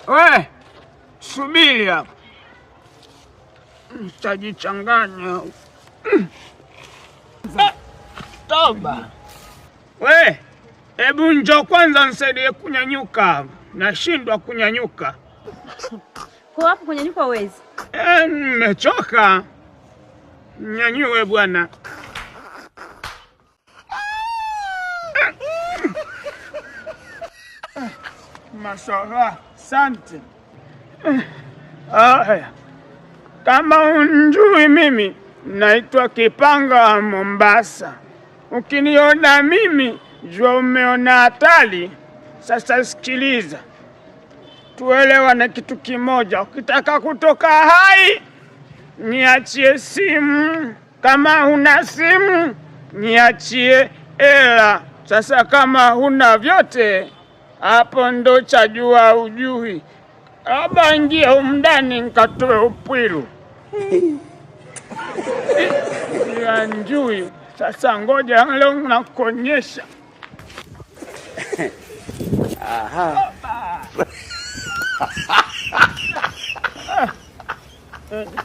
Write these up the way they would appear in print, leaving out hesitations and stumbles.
We, subiri hapo. Nitajichanganya. Toba. We, hebu njoo kwanza nisaidie kunyanyuka. Nashindwa kunyanyuka. Kwa hapo kunyanyuka huwezi? Nimechoka. Nyanyue bwana. Mashallah, asante. Kama unjui mimi naitwa Kipanga wa Mombasa. Ukiniona mimi jua umeona hatari. Sasa sikiliza, tuelewane kitu kimoja. Ukitaka kutoka hai niachie simu, kama huna simu niachie hela. Sasa kama huna vyote, hapo ndo chajua ujui. Aba ingia umndani nikatoe upwilu. Ya njui. Sasa ngoja leo nakuonyesha. Aha.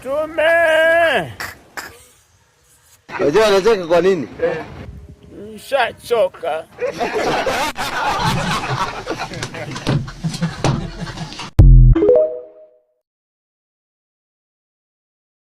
Tume. Unajua anacheka kwa nini? Nishachoka.